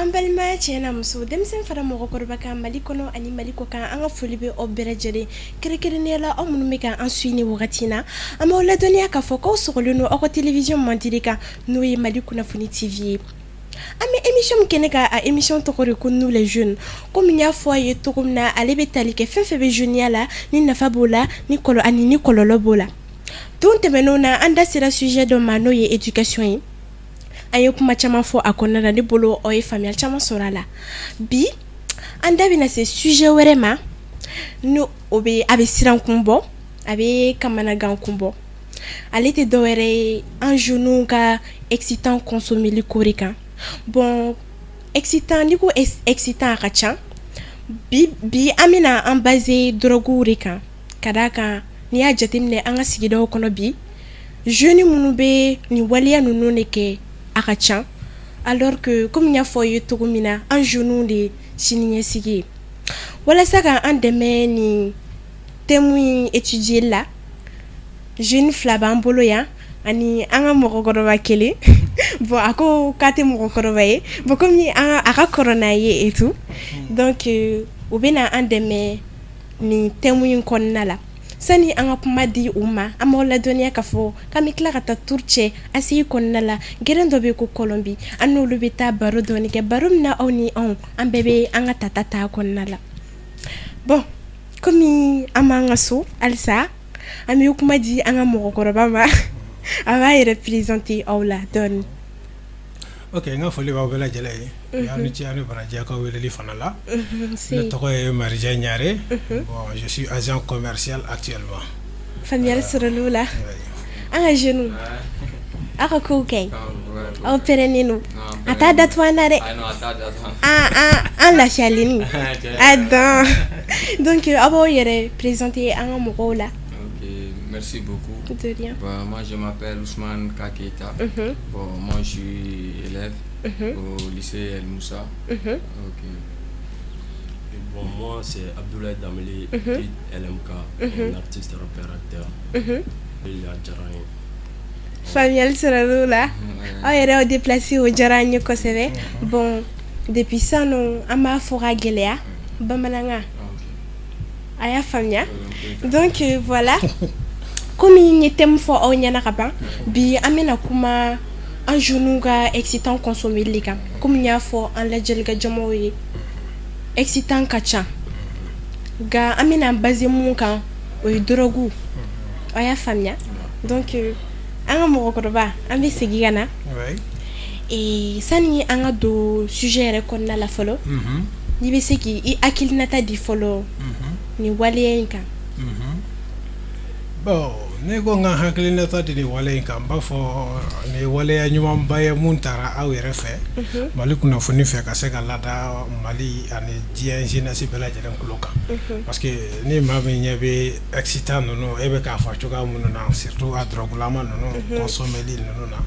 An balima cɛ na muso denmisɛn fara mɔgɔkɔrɔba kan Mali kɔnɔ ani Mali kɔ kan an ka foli bɛ aw bɛɛ lajɛlen kɛrɛnkɛrɛnnenya la aw minnu bɛ ka an suit ni wagati na an b'aw ladɔnniya k'a fɔ k'aw sɔgɔlen don aw ka télévision manteli kan n'o ye Mali kunnafoni TV ye an bɛ émission min kɛnɛ kan a émission tɔgɔ de ko nous les jeunes komi n y'a fɔ a ye cogo min na ale bɛ tali kɛ fɛn fɛn bɛ jeunenya la ni nafa b'o la ni kɔlɔlɔ b'o la don tɛmɛnenw na an da sera sujet dɔ ma n'o ye éducation ye an ye kuma caman fɔ a kɔnɔna na ne bolo aw ye faamuyali caman sɔrɔ a la bi an da bɛna se sujet wɛrɛ ma no a bɛ siran kun bɔ a bɛ kamanagan kun bɔ ale tɛ dɔwɛrɛ ye an jeunes ka excitant consommer ko de kan bon excitant ni ko excitant a ka ca bi an bɛna an base drogue de kan ka d'a kan n'i y'a jateminɛ an ka sigidaw kɔnɔ bi jeunes minnu bɛ nin waleya ninnu de kɛ a ka ca alors que comme n y'a fɔ ye cogo min na an jeunes de siniɲɛsigi ye walasa ka an dɛmɛ nin thème in étudier la jeune fila b'an bolo yan ani an ka mɔgɔkɔrɔba kelen bon a ko k'a tɛ mɔgɔkɔrɔba ye bon comme a ka kɔrɔ n'a ye et tout donc u bɛna an dɛmɛ nin thème in kɔnɔna la sani an ka kuma di u ma an b'aw ladɔnniya k'a fɔ k'an bɛ tila ka taa tour cɛ ACI kɔnɔna la gɛrɛn dɔ bɛ yen ko Kɔlɔnbi an n'olu bɛ taa baro dɔɔni kɛ baro min na aw ni anw an bɛɛ bɛ an ka tata ta kɔnɔna la bon komi an b'an ka so halisa an bɛ kuma di an ka mɔgɔkɔrɔba ma a b'a yɛrɛ présenter aw la dɔɔni. Ok, n ka foli b'aw bɛɛ lajɛlen ye y'aw ni ce a' ni baraji ka weleli fana la ne tɔgɔ ye Marija Ɲare bon je suis agent commercial actuellement. Faamuyali sɔrɔla o la an ka jeunes aw ka kow ka ɲi aw pɛrɛnnen don a t'a datugu an na dɛ an lafiyalen a dɔn donc aw b'aw yɛrɛ présenter an ka mɔgɔw la. Merci beaucoup. De rien. Bon, moi, je m'appelle Ousmane Kaketa. Bon, moi, je suis élève au lycée El Moussa. Okay. Bon, moi, c'est Abdoulaye Dameli, LMK, un artiste rappeur-acteur. Il y a Djaraï. Faamuyali sɔrɔla o la aw yɛrɛ aw déplacé o diyara an ye kosɛbɛ bon depuis ça non an b'a fɔ ka gɛlɛya bamanankan a y'a faamuya donc voilà. Komi n ye thème fɔ aw ɲɛna ka ban bi an bɛna kuma an jeunes ka excitant consommer de kan komi n y'a fɔ an lajɛlikɛ jamaw ye excitant ka ca nka an bɛna base mun kan o ye drogue a y'a faamuya donc an ka mɔgɔkɔrɔba an bɛ segin ka na sani an ka don sujet yɛrɛ kɔnɔna la fɔlɔ n'i bɛ se k'i hakilinata di fɔlɔ nin waleya in kan. Bon ne ko n ka hakilinata di nin waleya in kan n b'a fɔ nin waleya ɲumanba ye mun taara aw yɛrɛ fɛ Mali kunnafoni fɛ ka se ka lada Mali ani diɲɛ jeunesse bɛɛ lajɛlen tulo kan parce que ni maa min ɲɛ bɛ excitant ninnu e bɛ k'a fɔ cogoya minnu na surtout a drogulama ninnu consommer ninnu na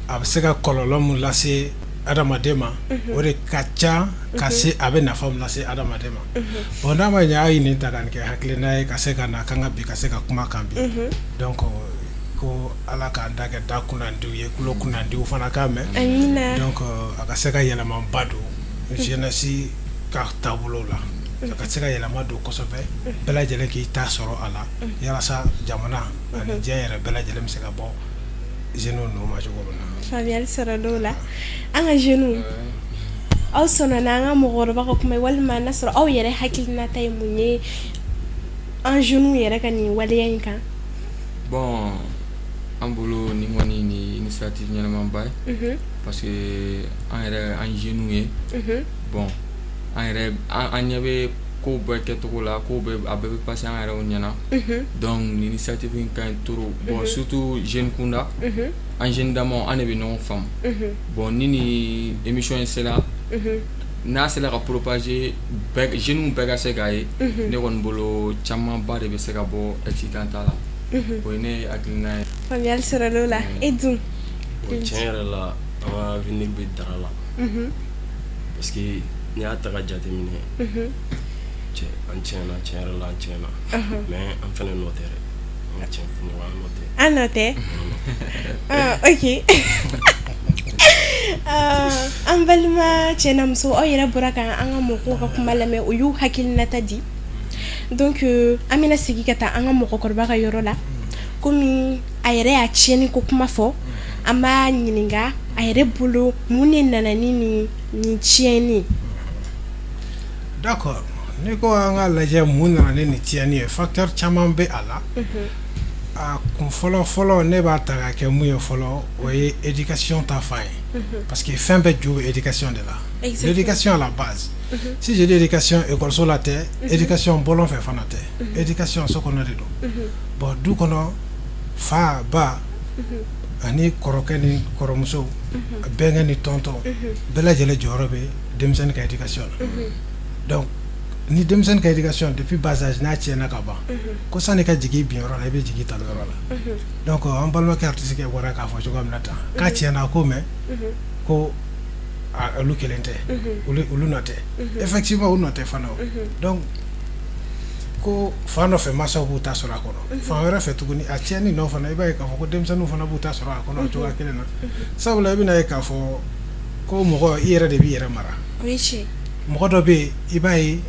a bɛ se ka kɔlɔlɔ mun lase adamaden ma o de ka ca ka se a bɛ nafa min lase adamaden ma bon n'a ma ɲɛ a ye nin ta ka nin kɛ hakilina ye ka se ka na kan ka bi ka se ka kuma kan bi donc ko ala k'an da kɛ da kunnandiw ye tulo kunnandiw fana k'a mɛn donc a ka se ka yɛlɛmaba don jeunesse ka taabolo la a ka se ka yɛlɛma don kosɛbɛ bɛɛ lajɛlen k'i ta sɔrɔ a la yalasa jamana ani diɲɛ yɛrɛ bɛɛ lajɛlen bɛ se ka bɔ jeunes ninnu ma cogo min na. Faamuyali sɔrɔla o la an ka jeunes aw sɔnna an ka mɔgɔkɔrɔba ka kuma walima n'a sɔrɔ aw yɛrɛ hakilinata ye mun ye an jeunes yɛrɛ ka nin waleya in kan. Bon an bolo nin kɔni ni initiative ɲɛnamaba ye parce que an yɛrɛ an jeunes ye bon an yɛrɛ an ɲɛ bɛ kow bɛɛ kɛcogo la kow bɛɛ a bɛɛ bɛ passer an yɛrɛw ɲɛna donc nin initiative in ka ɲi trop bon surtout jeune kunda an jeune damaw an de bɛ ɲɔgɔn faamu bon ni nin émission in sera n'a sera ka propager jeunes bɛɛ ka se k'a ye ne kɔni bolo camanba de bɛ se ka bɔ excitant ta la o ye ne hakilina ye. Faamuyali sɔrɔla o la e dun. Tiɲɛ yɛrɛ la an ka avenir bɛ dara la parce que n'i y'a ta ka jateminɛ an tiɲɛna tiɲɛ yɛrɛ la an tiɲɛna mais an fana nɔ tɛ dɛ an ka tiɲɛ fɔ ɲɔgɔn an nɔ tɛ. An nɔ tɛ ok an balima cɛ n'a muso aw yɛrɛ bɔra kan an ka mɔgɔw ka kuma lamɛn o y'u hakilinata di donc an bɛna segin ka taa an ka mɔgɔkɔrɔba ka yɔrɔ la komi a yɛrɛ y'a tiɲɛni ko kuma fɔ an b'a ɲininka a yɛrɛ bolo mun de nana ni nin tiɲɛni. D'accord, ni ko an ka lajɛ mun nana ni nin tiɲɛni ye facteur caman bɛ a la. A kun fɔlɔ ne b'a ta ka kɛ mun ye fɔlɔ o ye éducation ta fan ye parce que fɛn bɛɛ ju bɛ éducation de la. L'éducation à la base. Si je dis éducation école la tɛ éducation bɔlɔn fɛ fana tɛ éducation so kɔnɔ de don. Bon du kɔnɔ fa ba ani kɔrɔkɛ ni kɔrɔmuso bɛnkɛ ni tɔntɔn bɛɛ lajɛlen jɔyɔrɔ bɛ denmisɛnnin ka éducation na. Donc ni denmisɛnnin ka éducation depuis bas âge n'a tiɲɛna ka ban ko sani ka jigin binyɔrɔ la i bɛ jigin taliyɔrɔ la. Donc an balimakɛ artiste bɔra k'a fɔ cogoya min na tan k'a tiɲɛna ko mɛ ko olu kelen tɛ olu nɔ tɛ effectivement olu nɔ tɛ fana o. Donc ko fan dɔ fɛ mansaw b'u ta sɔrɔ a kɔnɔ fan wɛrɛ fɛ tuguni a tiɲɛni nɔ fana i b'a ye k'a fɔ ko denmisɛnninw fana b'u ta sɔrɔ a kɔnɔ o cogoya kelen na sabula i bɛna ye k'a fɔ ko mɔgɔ i yɛrɛ de b'i yɛrɛ mara. Mɔgɔ dɔ bɛ yen i b'a ye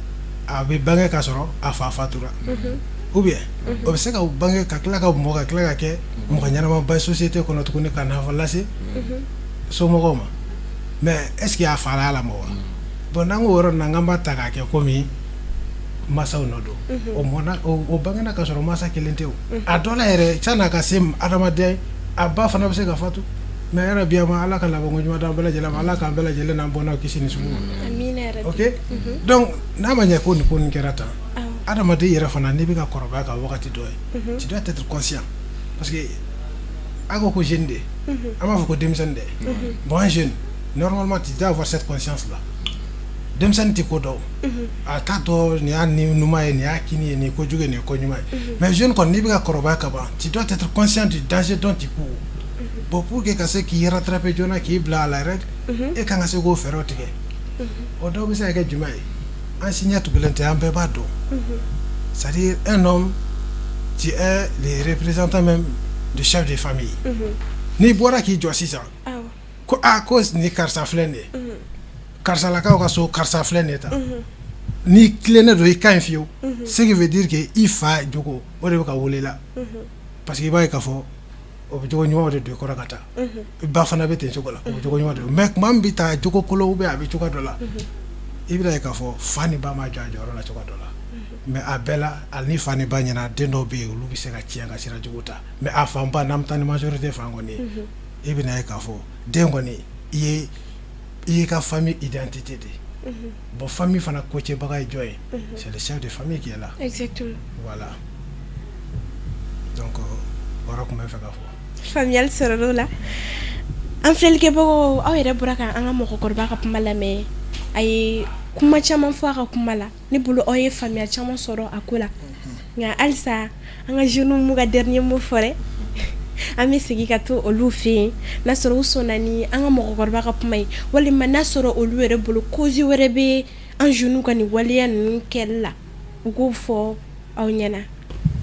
a bɛ bange ka sɔrɔ a fa fatura ou bien o bɛ se ka bange ka tila ka mɔ ka tila ka kɛ mɔgɔ ɲɛnamaba société kɔnɔ tuguni ka nafa lase somɔgɔw ma mais est-ce que a fa la mɔ wa bon n'an ko yɔrɔ na n'an b'a ta k'a kɛ komi masaw nɔ don o mɔna o bangena ka sɔrɔ masa kelen tɛ o a dɔ la yɛrɛ san'a ka se adamadenya a ba fana bɛ se ka fatu mais yɛrɛ bi ma ala ka labanko ɲuman d'an bɛɛ lajɛlen ma ala k'an bɛɛ lajɛlen n'an bɔnnaw kisi ni sugu ma ok donc n'a ma ɲɛ ko nin kɛra tan adamaden yɛrɛ fana n'i bɛ ka kɔrɔbaya ka wagati dɔ ye tu dois être conscient parce que a ko jeune de an b'a fɔ ko denmisɛnnin dɛ bon un jeune normalement tu dois avoir cette conscience là denmisɛnnin tɛ ko dɔn a t'a dɔn nin y'a ɲuman ye nin y'a kini ye nin ye kojugu ye nin ye ko ɲuman ye mais jeune kɔni n'i bɛ ka kɔrɔbaya ka ban tu dois être conscient du danger dont tu cours. Bon pour que ka se k'i rattraper joona k'i bila à l'arrêt e kan ka se k'o fɛɛrɛw tigɛ o dɔw bɛ se ka kɛ jumɛn ye an si ɲɛ tugulen tɛ an bɛɛ b'a dɔn c'est-à-dire un homme tu es le représentant même du chef de famille n'i bɔra k'i jɔ sisan ko ko ni karisa filɛ nin ye karisalakaw ka so karisa filɛ nin ye tan n'i tilennen don i ka ɲi fiyewu ce qui veut dire que i fa jogo o de bɛ ka wele la parce que i b'a ye k'a fɔ o bɛ jogo ɲumanw de don i kɔrɔ ka taa ba fana bɛ ten cogo la o bɛ jogo ɲuman de don mais tuma min bɛ taa jogo kolon ou bien a bɛ cogoya dɔ la i bɛna ye k'a fɔ fa ni ba ma jɔ a jɔyɔrɔ la cogoya dɔ la mais a bɛɛ la hali ni fa ni ba ɲɛna den dɔw bɛ yen olu bɛ se ka tiɲɛ ka sira jugu ta mais a fanba n'an bɛ taa ni majorité fan kɔni ye i bɛna ye k'a fɔ den kɔni i y'i ka famille identité de bon famille fana ko cɛbaga ye jɔn ye c'est le chef de famille qui est là exactement voilà donc wɔrɔ tun bɛ fɛ ka fɔ faamuyali sɔrɔla la an filɛlikɛbagaw aw yɛrɛ bɔra kan an ka mɔgɔkɔrɔba ka kuma lamɛn a ye kuma caman fɔ a ka kuma la ne bolo aw ye faamuya caman sɔrɔ a ko la nka halisa an ka jeunes m'u ka dernier mot fɔ dɛ an bɛ segin ka to olu fɛ yen n'a sɔrɔ u sɔnna ni an ka mɔgɔkɔrɔba ka kuma ye walima n'a sɔrɔ olu yɛrɛ bolo cause wɛrɛ bɛ an jeunes ka nin waleya ninnu kɛli la u k'o fɔ aw ɲɛna.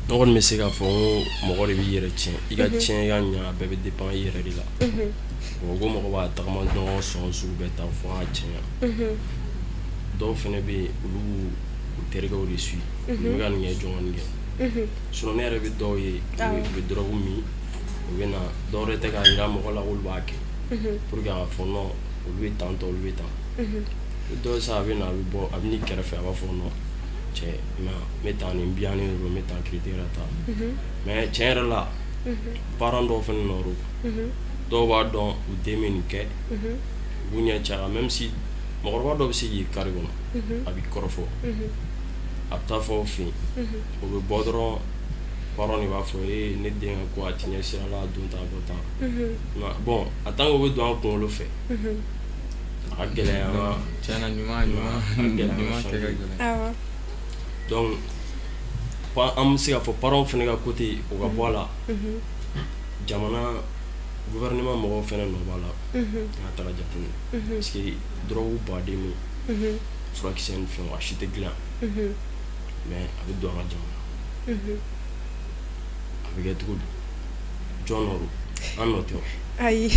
Ne kɔni bɛ se k'a fɔ ko mɔgɔ de b'i yɛrɛ tiɲɛ i ka tiɲɛ i ka ɲɛ a bɛɛ bɛ dépend i yɛrɛ de la bon ko mɔgɔ b'a tagama ɲɔgɔn sɔn sugu bɛɛ ta fo k'a tiɲɛ dɔw fɛnɛ bɛ yen olu u terikɛw de suit olu bɛ ka nin kɛ jɔngɔni kɛ sinon ne yɛrɛ bɛ dɔw ye u bɛ drogue min u bɛ na dɔw yɛrɛ tɛ k'a jira mɔgɔ la k'olu b'a kɛ pour que a ka fɔ non olu bɛ tan tɔ olu bɛ tan dɔw sa a bɛ na a bɛ bɔ a bɛ n'i kɛrɛfɛ a b'a fɔ non cɛ ma me taa nin bi ani ro me taa critère ta mais tiɲɛ yɛrɛ la parents dɔw fɛnɛ nɔrɔ dɔw b'a dɔn u den bɛ nin kɛ u b'u ɲɛ caya même si mɔgɔkɔrɔba dɔ bɛ se k'i kari kɔnɔ a b'i kɔrɔfɔ a bɛ taa fɔ o fɛ yen o bɛ bɔ dɔrɔn parents de b'a fɔ ne den ka ko a ti ɲɛ sira la don ta bɔ ta bon a tant que o bɛ don an kunkolo fɛ a ka gɛlɛn an ka tiɲɛna ɲuman kɛ ka gɛlɛn donc an bɛ se k'a fɔ parents fɛnɛ ka côté o ka bɔ a la jamana gouvernement mɔgɔw fɛnɛ nɔ b'a la n'a taara jateminɛ parce que drogue baden bɛ furakisɛ ni fɛnw a si tɛ dilan mais a bɛ don an ka jamana a bɛ kɛ cogo di jɔn nɔ don an nɔ tɛ o ayi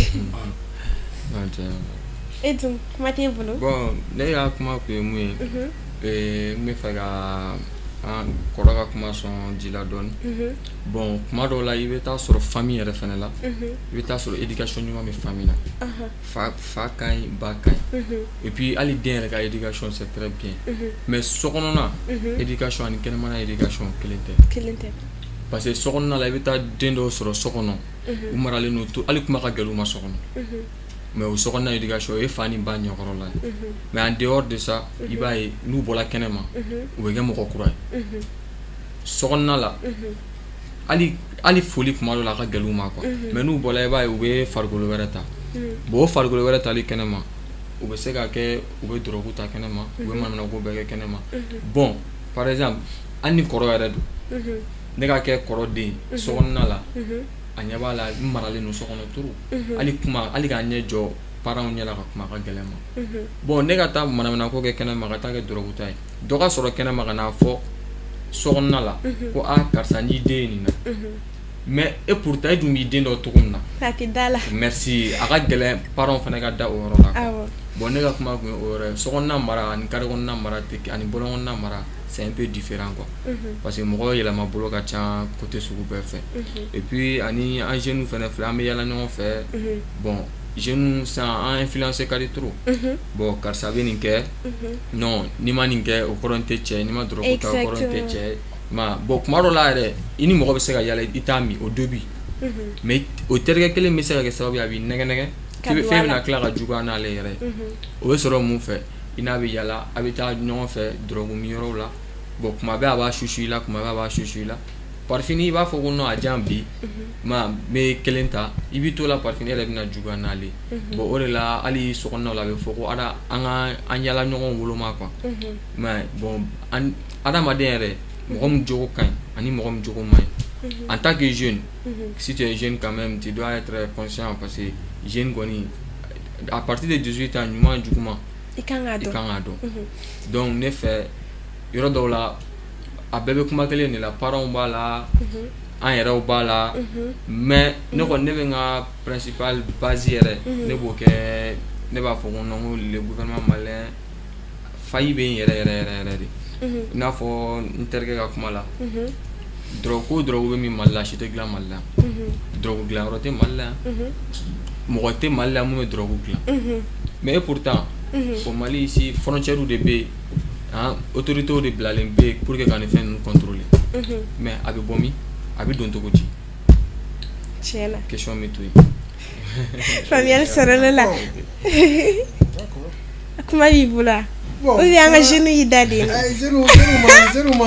Et donc, comment t'es venu? Bon, d'ailleurs, comment que moi, me fait un kɔrɔ kuma sɔn ji la dɔɔni bon kuma dɔw la I bɛ taa sɔrɔ famille yɛrɛ fɛnɛ la I bɛ taa sɔrɔ éducation ɲuman bɛ famille la fa ka ɲi ba ka ɲi et puis hali den yɛrɛ ka éducation c'est très bien mais sokɔnɔna éducation ani kɛnɛmana éducation kelen tɛ parce que sokɔnɔna la I bɛ taa den dɔw sɔrɔ sokɔnɔ u maralen no to hali kuma ka gɛlɛn u ma sokɔnɔ mais au sokɔnɔna éducation e fa ni ba ɲɛkɔrɔ la mais en dehors de ça I b'a ye n'u bɔra kɛnɛma u bɛ kɛ mɔgɔ kura ye sokɔnɔna la hali foli kuma dɔ la a ka gɛlɛn u ma quoi mais n'u bɔra I b'a ye u bɛ farikolo wɛrɛ ta bon o farikolo wɛrɛ tali kɛnɛma u bɛ se ka kɛ u bɛ drogue ta kɛnɛma u bɛ maminako bɛɛ kɛ kɛnɛma bon par exemple hali ni kɔrɔ yɛrɛ don ne ka kɛ kɔrɔ den sokɔnɔna la a ɲɛ b'a la n maralen no sokɔnɔ turu hali k'a ɲɛ jɔ parents ɲɛla ka kuma ka gɛlɛn ma bon ne ka taa manamanako kɛ kɛnɛma ka taa kɛ drogue ta ye dɔ ka sɔrɔ kɛnɛma ka n'a fɔ sokɔnɔna la ko karisa n'i den ye nin na mais et pourtant e dun b'i den dɔ cogo min na merci a ka gɛlɛn parents fana ka da o yɔrɔ la bon ne ka kuma kun ye o yɔrɔ ye sokɔnɔna mara ani carré kɔnɔna mara ani bɔlɔnkɔnɔna mara c'est un peu différent quoi parce que mɔgɔ yɛlɛma bolo ka ca côté sugu bɛɛ fɛ et puis ani an jeunes fana filɛ an bɛ yala ɲɔgɔn fɛ bon jeunes san an influencé ka di trop bon karisa bɛ nin kɛ non n'i ma nin kɛ o kɔrɔ tɛ cɛ n'i ma drogue ta o kɔrɔ tɛ cɛ bon kuma dɔ la yɛrɛ I ni mɔgɔ bɛ se ka yala I t'a min o début mais o terikɛ kelen bɛ se ka kɛ sababu ye a b'i nɛgɛ fɛn bɛna tila ka juguya n'ale yɛrɛ o bɛ sɔrɔ mun fɛ I n'a bɛ yala a bɛ taa ɲɔgɔn fɛ drogue mi yɔrɔw la bon kuma bɛɛ a b'a susu I la kuma bɛɛ a b'a susu I la parfini I b'a fɔ ko non a diyan bi n bɛ kelen ta I b'i to la parfini yɛrɛ bɛna juguya n'ale bon o de la hali sokɔnɔnaw la a bɛ fɔ ko an yala ɲɔgɔn woloma quoi mais bon adamaden yɛrɛ mɔgɔ min jogo ka ɲi ani mɔgɔ min jogo man ɲi en tant que jeune si tu es jeune quand même tu dois être conscient parce que jeune kɔni à partir de 18 ans ɲuman juguman I kan k'a dɔn donc ne fɛ yɔrɔ dɔw la a bɛɛ bɛ kuma kelen de la parents b'a la an yɛrɛw b'a la mais ne kɔni ne bɛ n ka principal base yɛrɛ ne b'o kɛ ne b'a fɔ ko non ko le gouvernement malien failli bɛ n yɛrɛ de I n'a fɔ n terikɛ ka kuma la drogue ko drogue bɛ min Mali la si tɛ dilan Mali la drogue dilanyɔrɔ tɛ Mali la mɔgɔ tɛ Mali la mun bɛ drogue dilan mais et pourtant au Mali ici frontières de bɛ autorités de bilalen bɛ pour que ka nin fɛn ninnu contrôler mais a bɛ bɔ min a bɛ don cogo di tiɲɛna question bɛ to yen Fabienne sɔrɔla la kuma b'i bolo bon, ou bien un jeune idée. Je m'en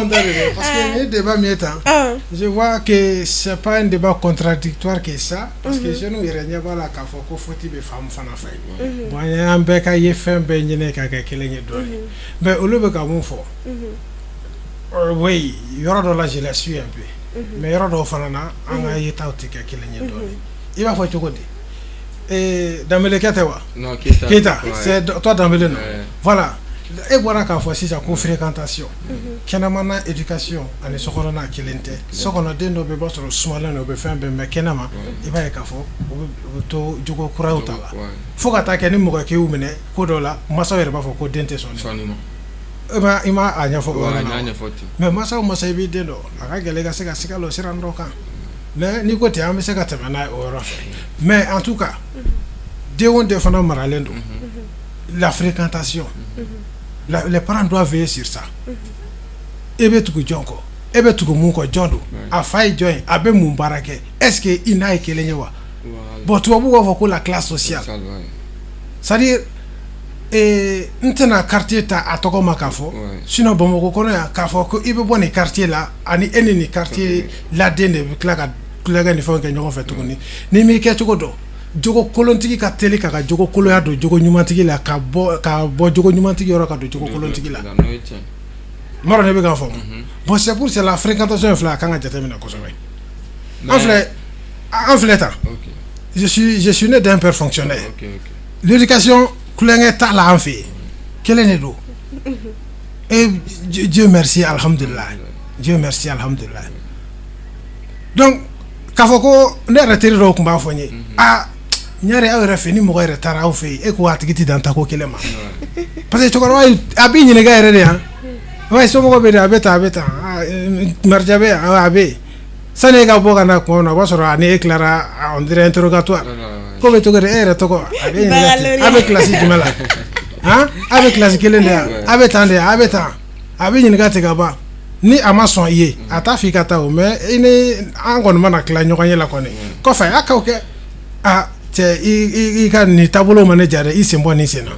parce que le débat mieux temps. Je vois que c'est pas un débat contradictoire que ça parce que je nous irai pas la kafo ko foti be femme fana fay. Bon un be ka ye fem be nyene ka ka kelenge do. Mais au lieu ka mon fo. Oui, yoro do la je la suis un peu. Mais yoro do fana na anga yeta utika kelenge do. Il va faut tout et Dambélé Keita non Keita c'est toi Dambélé non voilà et voilà k'a fɔ sisan ko fréquentation kɛnɛmana éducation ani sokɔnɔna kelen tɛ sokɔnɔ den dɔ bɛ bɔ sɔrɔ sumalen do bɛ fɛn bɛɛ mais kɛnɛma I b'a ye k'a fɔ u bɛ to jogo kuraw ta la fo ka taa kɛ ni mɔgɔ k'u minɛ ko dɔ la masaw yɛrɛ b'a fɔ ko den tɛ sɔn I ma a ɲɛfɔ o yɔrɔ la mais masa I b'i den dɔ a ka gɛlɛn ka se ka siga o sira dɔ kan mais n'i ko ten an bɛ se ka tɛmɛ n'a ye o yɔrɔ fɛ mais en tout cas denw de fana maralen do la fréquentation les parents doivent veiller sur ça e bɛ tugu jɔn kɔ e bɛ tugu mun kɔ jɔn do a fa ye jɔn ye a bɛ mun baara kɛ est-ce que I n'a ye kelen ye wa bon tubabu b'a fɔ ko la classe sociale c'est-à-dire n tɛna quartier ta a tɔgɔ ma k'a fɔ sinon Bamakɔ kɔnɔ yan k'a fɔ ko I bɛ bɔ nin quartier la ani e ni nin quartier la den de bɛ tila ka tulonkɛ ni fɛnw kɛ ɲɔgɔn fɛ tuguni ni m'i kɛ cogo dɔn jogo kolontigi ka teli ka jogo koloya do jogo ɲumantigi la ka bɔ jogo ɲumantigi yɔrɔ ka do jogo kolontigi la maro ne bɛ ka fɔ bon c'est pour la fréquentation fila a kan ka jateminɛ kosɛbɛ an filɛ tan je suis né d'un père fonctionnaire l'éducation kulonkɛ t'a la an fɛ yen kelen de do et Dieu merci alhamdulillah donc k'a fɔ ko ne yɛrɛ teri dɔw tun b'a fɔ n ye ñaare aw yɛrɛ fɛ ni mɔgɔ yɛrɛ taara aw fɛ yen e ko a tigi tɛ dan tako kelen ma parce que cɛkɔrɔba a b'i ɲininka yɛrɛ de yan ouais somɔgɔw bɛ de a bɛ tan marija bɛ a bɛ yen sani e ka bɔ ka na kuma na o b'a sɔrɔ ani e tilara on dirait interrogatoire ko bɛ cogo di e yɛrɛ tɔgɔ a bɛ ɲininka a bɛ kilasi jumɛn la a bɛ kilasi kelen de yan a bɛ tan de a bɛ tan a bɛ ɲininka tigɛ ka ban ni a ma sɔn i ye a t'a fɔ i ka taa o mais i ni an kɔni mana tila ɲɔgɔn ye la kɔni kɔfɛ a k'aw kɛ cɛ i ka nin taabolo ma ne diya dɛ i sen bɔ nin sen na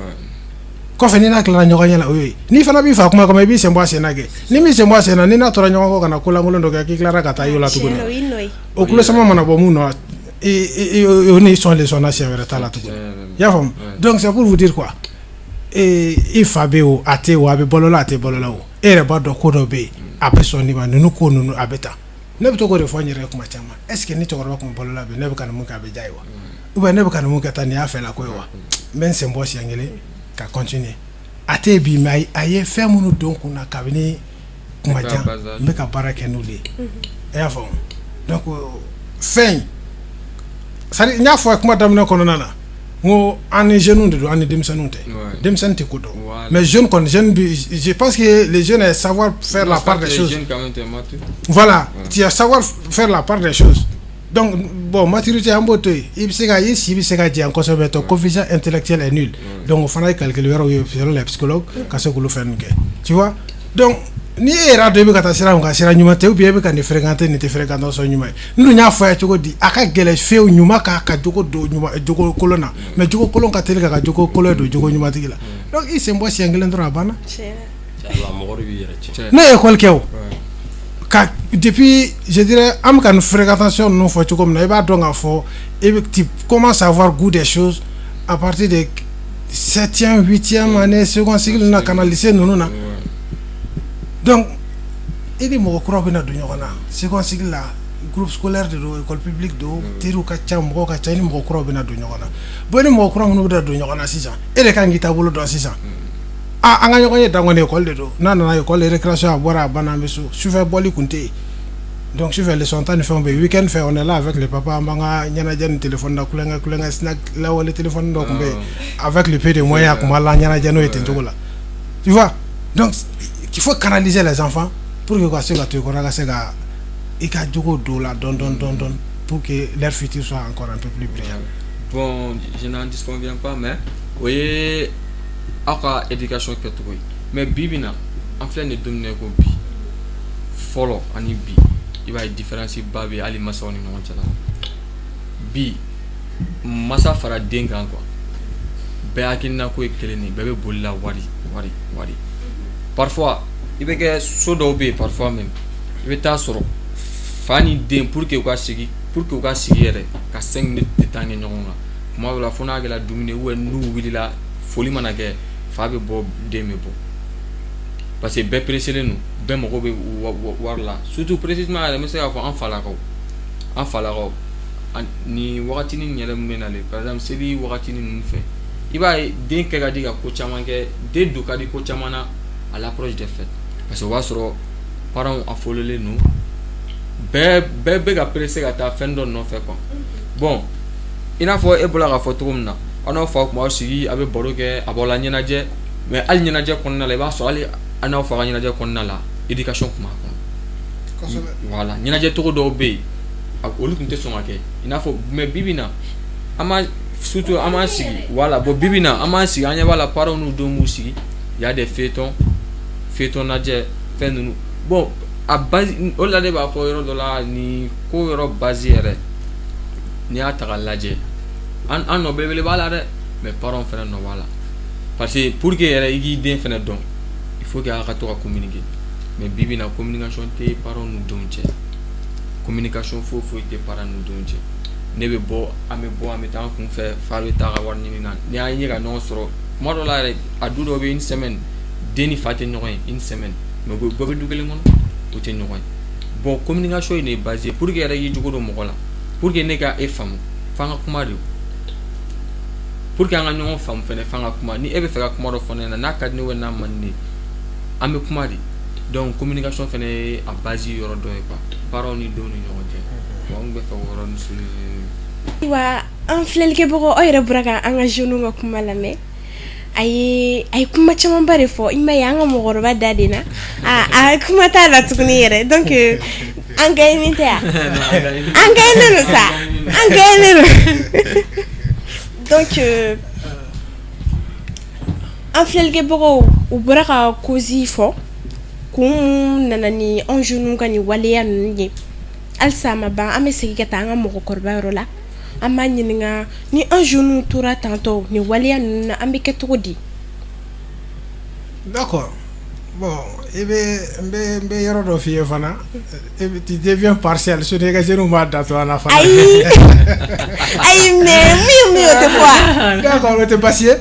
kɔfɛ ni n'a tilara ɲɔgɔn ɲɛ la o ye n'i fana b'i fa kuma kɔnɔ i b'i sen bɔ a sen na kɛ ni m'i sen bɔ a sen na ni n'a tora ɲɔgɔn kɔ ka na ko lankolon dɔ kɛ k'i tilara ka taa i la tuguni o kulo sama mana bɔ mun nɔ o ni sɔn le sɔnna siɲɛ wɛrɛ t'a la tuguni i y'a faamu donc c'est pour vous dire quoi i fa bɛ o a tɛ o a bɛ balo la a tɛ balo la o e yɛrɛ b'a dɔn ko dɔ bɛ yen a bɛ sɔn nin ma ninnu ko ninnu a bɛ tan ne bɛ to k'o de fɔ n yɛrɛ ye kuma caman est ce que ni cɛkɔrɔba tun balo la bi ne bɛ ka nin mun kɛ a bɛ diya ye wa ou bien ne bɛ ka nin mun kɛ tan nin y'a fɛ la ko ye wa n bɛ n sen bɔ siɲɛ kelen ka continuer a tɛ bi mais a ye fɛn minnu don kun na kabini kuma jan n bɛ ka baara kɛ n'olu ye e y'a faamu donc fɛn c'est à dire n y'a fɔ kuma daminɛ kɔnɔna na n ko an ni jeunes de don an ni denmisɛnninw tɛ denmisɛnnin tɛ ko dɔn mais jeune kɔni jeune bi je pense que les jeunes est savoir faire la part des choses voilà tu as savoir faire la part des choses donc bon maturité an b'o to yen i bɛ se ka i si bɛ se ka jɛn kosɛbɛ ton coefficient intellectuel est nul donc o fana ye calcul wɛrɛw ye selon les psychologues ka se k'olu fɛn ninnu kɛ tu vois donc ni e yɛrɛ dɔn i bɛ ka taa sira min kan sira ɲuman tɛ ou bien i bɛ ka nin fréquenter nin tɛ fréquentation ɲuman ye n dun y'a fɔ a ye cogo di a ka gɛlɛn fewu ɲuman ka jogo don ɲuman jogo kolon na mais jogo kolon ka teli ka jogo kolon don jogo ɲuman tigi la donc i sen bɔ siɲɛ kelen dɔrɔn a banna ne ye école kɛ o ka depuis je dirais am ka nin fréquentation ninnu fɔ cogo min na i b'a dɔn k'a fɔ i bɛ tu commences à avoir goût des choses à partir de 7e 8e année seconde cycle na ka na lycée ninnu na donc i ni mɔgɔ kuraw bɛna don ɲɔgɔn na seconde cycle la groupe scolaire de don école publique don teriw ka ca mɔgɔw ka ca i ni mɔgɔ kuraw bɛna don ɲɔgɔn na bon i ni mɔgɔ kura minnu bɛna don ɲɔgɔn na sisan e de kan k'i taabolo dɔn sisan an ka ɲɔgɔn ye dan kɔni école de don n'a nana école récréation a bɔra a banna an bɛ so sufɛ bɔli kun tɛ yen donc sufɛ leçon tan ni fɛnw bɛ yen week-end fɛ on est là avec le papa an b'an ka ɲɛnajɛ ni téléphone na kulonkɛ snack lawale téléphone dɔ kun bɛ yen avec le peu de moyens a kun b'a la ɲɛnajɛ n'o ye ten cogo la tu vois donc il faut canaliser les enfants pour que ka se ka to ikɔrɔ ka se ka i ka jogo don la dɔn pour que leur futur soit encore un peu plus brillant. Bon, je n'en disconviens pas mais o ye aw ka éducation kɛcogo ye mais bi bi na an filɛ nin domine ko bi fɔlɔ ani bi i b'a ye différence ba bɛ hali masaw ni ɲɔgɔn cɛ la bi masa fara den kan quoi bɛɛ hakilina ko ye kelen de bɛɛ bɛ boli la wari parfois i bɛ kɛ so dɔw bɛ yen parfois même i bɛ taa sɔrɔ fa ni den pour que u ka sigi yɛrɛ ka 5 minutes de temps kɛ ɲɔgɔn kan kuma dɔ la fo n'a kɛra dumuni ou n'u wulila foli mana kɛ fa bɛ bɔ den bɛ bɔ parce que bɛɛ presselen don bɛɛ mago bɛ wari la surtout précisément yɛrɛ n bɛ se k'a fɔ an falakaw ni wagatinin yɛrɛ min bɛ nalen par exemple seli wagatinin ninnu fɛ i b'a ye den kɛ ka di ka ko caman kɛ den don ka di ko caman na à l'approche des fêtes parce que o b'a sɔrɔ parents a fɔlɔlen don bɛɛ bɛ ka pressé ka taa fɛn dɔ nɔfɛ quoi bon i n'a fɔ e bɔra k'a fɔ cogo min na aw n'aw fa tun b'aw sigi a bɛ baro kɛ a b'aw la ɲɛnajɛ mais hali ɲɛnajɛ kɔnɔna la i b'a sɔrɔ hali an n'aw fa ka ɲɛnajɛ kɔnɔna la éducation tun b'a kɔnɔ voilà ɲɛnajɛ cogo dɔw bɛ yen olu tun tɛ sɔn ka kɛ i n'a fɔ mais bibi na surtout an b'an sigi voilà bon bibi na an b'an sigi an ɲɛ b'a la parents n'u denw b'u sigi il y a des feuilletons lajɛ fɛn ninnu bon a base o la de b'a fɔ yɔrɔ dɔ la ni ko yɔrɔ base yɛrɛ n'i y'a ta k'a lajɛ an nɔ belebele b'a la dɛ mais parents fɛnɛ nɔ b'a la parce que pour que yɛrɛ i k'i den fɛnɛ dɔn il faut que a ka to ka communiquer mais bi bi na communication tɛ parents n'u denw cɛ communication foyi tɛ parents n'u denw cɛ ne bɛ bɔ an bɛ taa an kun fɛ fa bɛ taa ka wari ɲini na ni an ye ka ɲɔgɔn sɔrɔ kuma dɔ la yɛrɛ a du dɔw bɛ une semaine den ni fa tɛ ɲɔgɔn ye une semaine mais bɛɛ bɛ du kelen kɔnɔ o tɛ ɲɔgɔn ye bon communication ye de base pour que yɛrɛ y'i jogo don mɔgɔ la pour que ne ka e faamu f'an ka kuma de pour que an ka ɲɔgɔn faamu fɛnɛ f'an ka kuma ni e bɛ fɛ ka kuma dɔ fɔ ne ɲɛna n'a ka di ne ou n'a man di ne an bɛ kuma de donc communication fɛnɛ ye a base yɔrɔ dɔ ye quoi parents ni denw ni ɲɔgɔn cɛ bon n bɛ fɛ o yɔrɔ nin souligner wa an filɛlikɛbagaw aw yɛrɛ bɔra ka an ka jeunes ka kuma lamɛn a ye kuma camanba de fɔ i ma ye an ka mɔgɔkɔrɔba da de na a kuma t'a la tuguni yɛrɛ donc an gagné tɛ yan an gagné don sa an gagné don donc an filɛlikɛbagaw u bɔra ka cause fɔ kun nana ni an jeunes ka ni waleya ninnu ye halisa a ma ban an bɛ segin ka taa an ka mɔgɔkɔrɔba yɔrɔ la an b'a ɲininka ni an jeunes tora tantɔ ni waleya ninnu na an bɛ kɛ cogo di. D'accord. Bon, n bɛ yɔrɔ dɔ f'i ye fana tu deviens partiel so ne ka jeunes b'a da to an na fana. ayi mais min o tɛ fɔ a. D'accord o tɛ baasi ye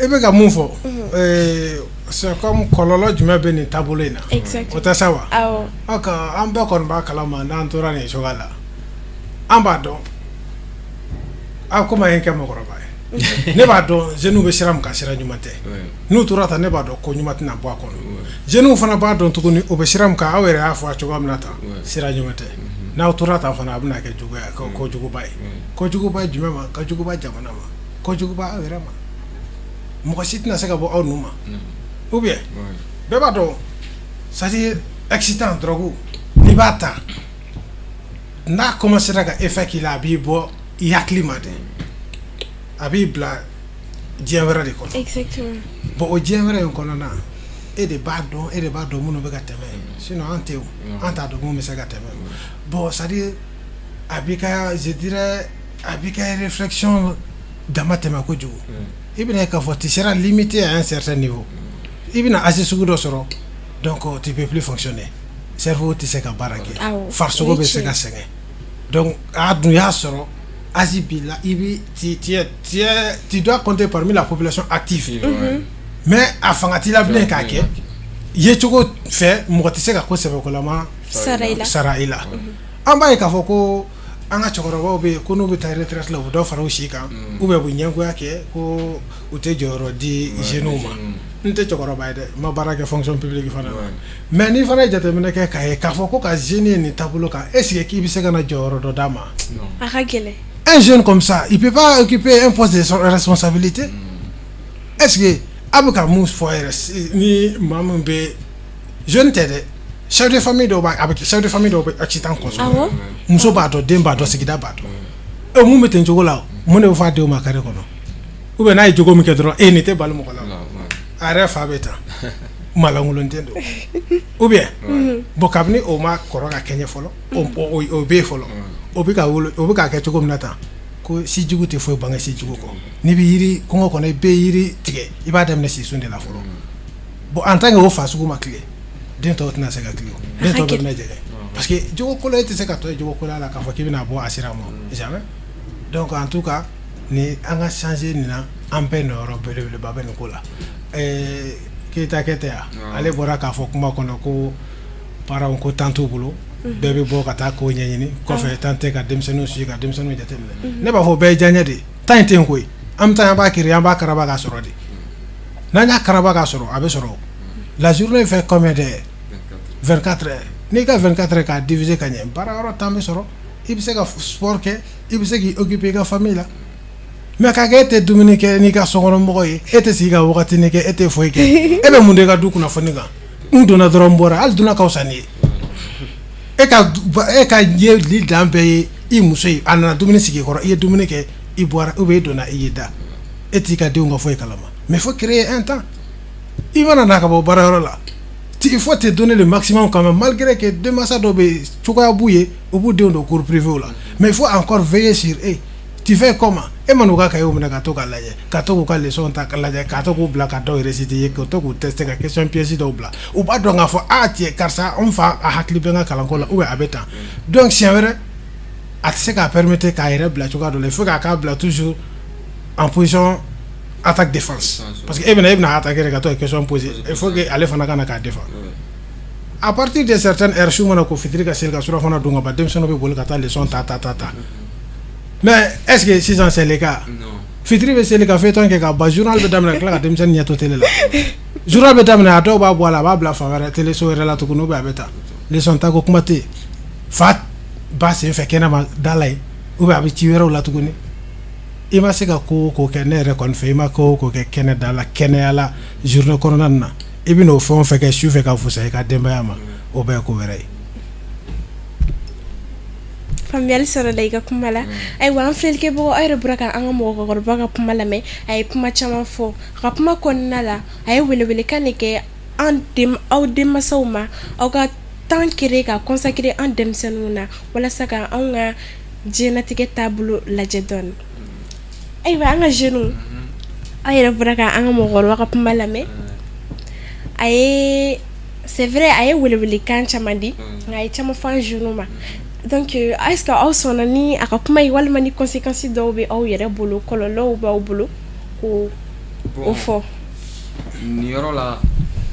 i bɛ ka mun fɔ c'est comme kɔlɔlɔ jumɛn bɛ nin taabolo in na. Exactement. O tɛ sa wa. awɔ. An bɛɛ kɔni b'a kalama n'an tora nin cogoya la an b'a dɔn komi an ye kɛ mɔgɔkɔrɔba ye ne b'a dɔn jeunes bɛ sira min kan sira ɲuman tɛ n'u tora tan ne b'a dɔn ko ɲuman tɛna bɔ a kɔnɔ jeunes fana b'a dɔn tuguni o bɛ sira min kan aw yɛrɛ y'a fɔ a cogoya min na tan sira ɲuman tɛ n'aw tora tan fana a bɛna kɛ juguya kojuguba ye kojuguba jumɛn ma kojuguba jamana ma kojuguba aw yɛrɛ ma mɔgɔ si tɛna se ka bɔ aw nu ma ou bien bɛɛ b'a dɔn c'est-à-dire excitant drogue n'i b'a ta n'a commencera ka effet k'i la a b'i bɔ i hakili ma de a b'i bila diɲɛ wɛrɛ de kɔnɔ. Exactement. Bon o diɲɛ wɛrɛ in kɔnɔna e de b'a dɔn minnu bɛ ka tɛmɛ sinon an tɛ o an t'a dɔn mun bɛ se ka tɛmɛ bon c'est-à-dire a b'i ka je dirais a b'i ka réflexion dama tɛmɛ kojugu i bɛna ye k'a fɔ tu seras limité à un certain niveau i bɛna âge sugu dɔ sɔrɔ donc tu peux plus fonctionner cerveau tɛ se ka baara kɛ farisogo bɛ se ka sɛgɛn donc a dun y'a sɔrɔ âge b'i la tu dois compter parmi la population active mais a fanga t'i la bilen k'a kɛ yecogo fɛ mɔgɔ tɛ se ka ko sɛbɛkolama sara i la an b'a ye k'a fɔ ko an ka cɛkɔrɔbaw bɛ yen ko n'u bɛ taa retraite la u bɛ dɔ fara u si kan ou bien u bɛ ɲɛgoya kɛ ko u tɛ jɔyɔrɔ di jeunes ma n tɛ cɛkɔrɔba ye dɛ n ma baara kɛ fonction publique fana na mais n'i fana ye jateminɛ kɛ k'a ye k'a fɔ ko ka jeune ye nin taabolo kan est ce que k'i bɛ se ka na jɔyɔrɔ dɔ d'a ma. a ka gɛlɛn. Un jeune comme ça il peut pas occuper un poste de responsabilité est ce que a bɛ ka mun fɔ yɛrɛ ni maa min bɛ jeune tɛ dɛ chef de famille dɔw b'a a bɛ chef de famille dɔw bɛ accident kɔsɔn muso b'a dɔn den b'a dɔn sigida b'a dɔn mun bɛ ten cogo la mun de bɛ fɔ a denw ma kare kɔnɔ ou bien n'a ye jogo min kɛ dɔrɔn nin tɛ bali mɔgɔ la a yɛrɛ fa bɛ tan malankolon den don ou bien bon kabini o ma kɔrɔ ka kɛɲɛ fɔlɔ o bɛ yen fɔlɔ o bɛ ka kɛ cogo min na tan ko si jugu tɛ foyi bange si jugu kɔ n'i bɛ yiri kɔngɔ kɔnɔ i bɛ yiri tigɛ i b'a daminɛ si sun de la fɔlɔ bon en tant que o fa sugu ma tile den tɔw tɛna se ka tile den tɔw bɛ minɛ jɛgɛ parce que jogo kolo e tɛ se ka tɔ ye jogo kolo la k'a fɔ k'i bɛna bɔ a sira ma jamais donc en tout cas ni an ka changer nin na an bɛɛ nɔyɔrɔ belebeleba bɛ nin ko la Keita kɛ tɛ yan ale bɔra k'a fɔ kuma kɔnɔ ko parents ko temps t'u bolo bɛɛ bɛ bɔ ka taa ko ɲɛɲini kɔfɛ temps tɛ ka denmisɛnninw suit ka denmisɛnninw jateminɛ ne b'a fɔ bɛɛ ye diyaɲɛ de temps in tɛ yen koyi an bɛ taa an b'a kiri an b'a karaba k'a sɔrɔ de n'an y'a karaba k'a sɔrɔ a bɛ sɔrɔ la journée fait combien d'heures 24 heures n'i ka 24 heures k'a diviser ka ɲɛ baara yɔrɔ temps bɛ sɔrɔ i bɛ se ka sport kɛ i bɛ se k'i occuper i ka famille la mais k'a kɛ e tɛ dumuni kɛ n'i ka sokɔnɔmɔgɔ ye e tɛ sigi ka wagatini kɛ e tɛ foyi kɛ e bɛ mun de ka du kunnafoni kan n donna dɔrɔn n bɔra hali donna ka fisa ni ye e ka yeli dan bɛɛ ye i muso ye a nana dumuni sigi i kɔrɔ i ye dumuni kɛ i bɔra ou bien i donna i ye da e t'i ka denw ka foyi kalama mais faut créer un temps i mana na ka bɔ baarayɔrɔ la il faut te donner le maximum quand même malgré que denmansa dɔw bɛ cogoya b'u ye u b'u denw don cours privé la mais il faut encore veiller sur eux. Tu fais comment? E manu ka kayo mina ka to ka lajɛ ka to k'u ka leçon ta ka lajɛ ka to k'u bila ka dɔw réciter ye ka to k'u tester ka question piège dɔw bila u b'a dɔn k'a fɔ tiɲɛ karisa an fa a hakili bɛ n ka kalanko la ou bien a bɛ tan donc siɲɛ wɛrɛ a tɛ se k'a permettre k'a yɛrɛ bila cogoya dɔ la il faut k'a bila toujours en position attaque défense parce que e bɛna attaquer de ka to ka question poser il faut que ale fana ka na k'a défend à partir de certaines heures su mana ko fitiri ka seli ka sura fana dun ka ban denmisɛnninw bɛ boli ka taa leçon ta mais est-ce que sisan c'est le cas? Fitiri bɛ seli ka feuilleton kɛ ka ban journal bɛ daminɛ ka tila ka denmisɛnnin ɲɛ to télé la journal bɛ daminɛ a dɔw b'a bɔ a la a b'a bila fan wɛrɛ télé so yɛrɛ la tuguni ou bien a bɛ taa leçon ta ko kuma tɛ yen fa ba sen fɛ kɛnɛma da la yen ou bien a bɛ ci wɛrɛw la tuguni i ma se ka ko ko kɛ ne yɛrɛ kɔni fɛ i ma ko ko kɛ kɛnɛda la kɛnɛya la journée kɔnɔna na i bɛ n'o fɛn o fɛn kɛ su fɛ ka fusa i ka denbaya ma o bɛɛ ye ko wɛrɛ ye. faamuyali sɔrɔ la i ka kuma la ayiwa an filɛlikɛbagaw aw yɛrɛ bɔra ka an ka mɔgɔkɔrɔba ka kuma lamɛn a ye kuma caman fɔ a ka kuma kɔnɔna la a ye welewelekan de kɛ aw denmansaw ma aw ka temps créer ka consacrer an denmisɛnninw na walasa ka anw ka diɲɛlatigɛ taabolo lajɛ dɔɔni ayiwa an ka jeunes aw yɛrɛ bɔra ka an ka mɔgɔkɔrɔba ka kuma lamɛn a ye c'est vrai a ye welewelekan caman di nka a ye caman fɔ an jeunes ma donc est-ce que aw sɔnna ni a ka kuma ye walima ni conséquences dɔw bɛ aw yɛrɛ bolo kɔlɔlɔw b'aw bolo ko o fɔ. Nin yɔrɔ la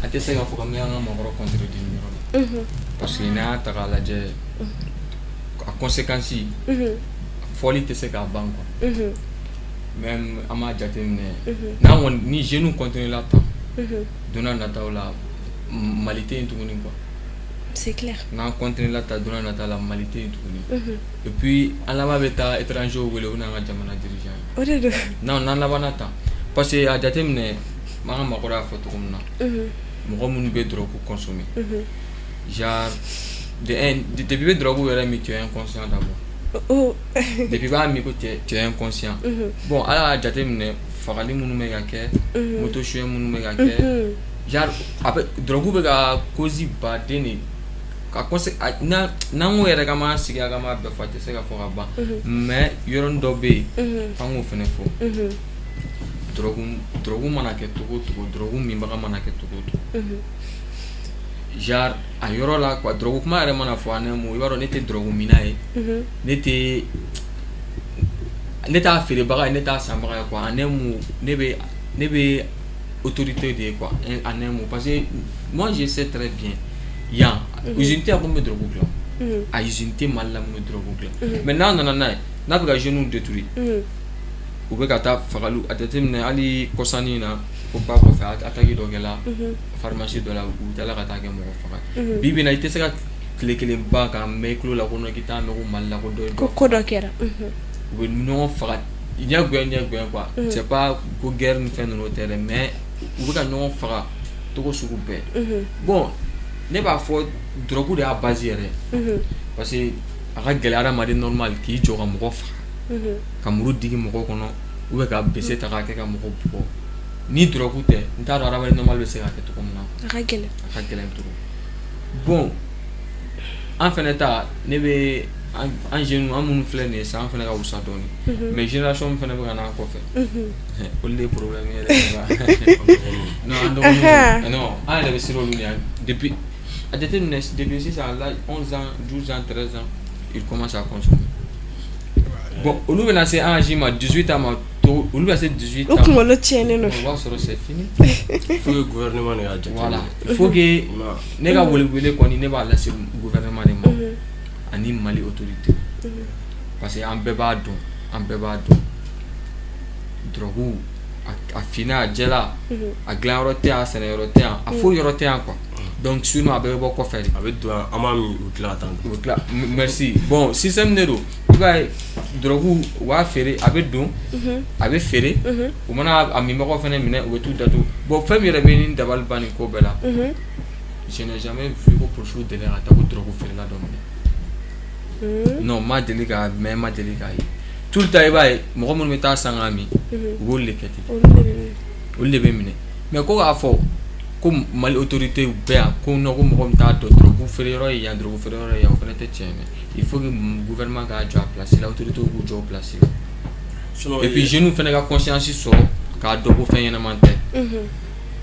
a tɛ se ka fɔ ka mɛn an ka mɔgɔkɔrɔ contredire nin yɔrɔ la parce que n'a y'a ta k'a lajɛ a conséquences fɔli tɛ se k'a ban quoi même an m'a jateminɛ n'an kɔni ni jeunes continuer la tan don n'a nataw la Mali tɛ yen tuguni quoi. C'est clair. N'an continue la ta donna nata la Mali tɛ yen tuguni et puis an laban bɛ taa étranger wele u n'an ka jamana dirigeant o de don n'an labanna tan parce que a jateminɛ an ka makɔrɔ y'a fɔ cogo min na mɔgɔ minnu bɛ drogue consommer genre depuis bɛ drogue yɛrɛ min tu es inconscient d'abord depuis b'a min ko tu es inconscient bon ala y'a jateminɛ fagali minnu bɛ ka kɛ moto suɲɛ minnu bɛ ka kɛ genre a bɛ drogue bɛ ka cause baden de ka n'an ko yɛrɛ ka ma sigi a ka ma bɛɛ fɔ a tɛ se ka fɔ ka ban mais yɔrɔnin dɔ bɛ yen f'an k'o fɛnɛ fɔ drogue mana kɛ togo o togo drogue minbaga mana kɛ togo o togo genre a yɔrɔ la quoi drogue kuma yɛrɛ mana fɔ an mo i b'a dɔn ne tɛ drogue mina ye ne t'a feerebaga ye ne t'a sanbaga ye quoi an mo ne bɛ autorité de quoi en un mot parce que moi je sais très bien yan usine tɛ ko n bɛ drogue dilan a usine tɛ Mali la mun bɛ drogue dilan mais n'a nana n'a ye n'a bɛ ka jeunes détruire u bɛ ka taa fagali a jateminɛ hali kɔsanni na ko ba kɔfɛ attaque dɔ kɛla pharmacie dɔ la u taara ka taa kɛ mɔgɔ faga bi bi in na i tɛ se ka tile kelen ban ka mɛn i tulo la ko k'i t'a mɛn ko Mali la ko dɔ kɛra u bɛ ɲɔgɔn faga ɲɛgoya quoi c'est pas ko guerre ni fɛn ninnu tɛ dɛ mais u bɛ ka ɲɔgɔn faga togo sugu bɛɛ bon ne b'a fɔ drogue de y'a base yɛrɛ parce que a ka gɛlɛ adamaden normal k'i jɔ ka mɔgɔ faga ka muru digi mɔgɔ kɔnɔ ou bien ka bese ta k'a kɛ ka mɔgɔ bugɔ ni drogue tɛ n t'a dɔn adamaden normal bɛ se ka kɛ cogo min na a ka gɛlɛn cogo bon an fɛnɛ ta ne bɛ an jeunes an minnu filɛ nin ye sisan an fɛnɛ ka wusa dɔɔni mais génération min fɛnɛ bɛ ka n'an kɔfɛ olu de ye problème yɛrɛ non an dɔgɔninw non an yɛrɛ bɛ siran olu ɲɛ depuis a jateminɛ depuis sisan là 11 ans 12 ans 13 ans ils commencent à consommer bon olu bɛna se an âge ma 18 ans ma olu bɛ se 18 ans o kunkolo tiɲɛnen don o b'a sɔrɔ c'est fini il faut que gouvernement de k'a jateminɛ voilà il faut que ne ka welewele kɔni ne b'a lase gouvernement de ma ani Mali autorité parce que an bɛɛ b'a dɔn drogue a fina a jɛla a dilan yɔrɔ tɛ yan a sɛnɛ yɔrɔ tɛ yan a foyi yɔrɔ tɛ yan quoi donc sinon a bɛɛ bɛ bɔ kɔfɛ de a bɛ don an b'a min u tila ka taa u tila merci bon système de don i b'a ye drogue u b'a feere a bɛ don a bɛ feere u mana a minbagaw fɛnɛ minɛ u bɛ t'u datugu bon fɛn min yɛrɛ bɛ ni dabali ban nin ko bɛɛ la je n'ai jamais vu ko policiers deli ka taa ko drogue feerela dɔ minɛ non ma deli ka mais ma deli k'a ye tout le temps i b'a ye mɔgɔ minnu bɛ taa san k'a min u b'olu de kɛ ten olu de bɛ minɛ mais ko k'a fɔ ko Mali autorité bɛɛ yan ko non ko mɔgɔ min t'a dɔn drogue feere yɔrɔ ye yan drogue feere yɔrɔ ye yan o fana tɛ tiɲɛ mais il faut que gouvernement k'a jɔ a place la autorité k'u jɔ o place la et puis jeunes fana ka conscience sɔrɔ k'a dɔn ko fɛn ɲɛnama tɛ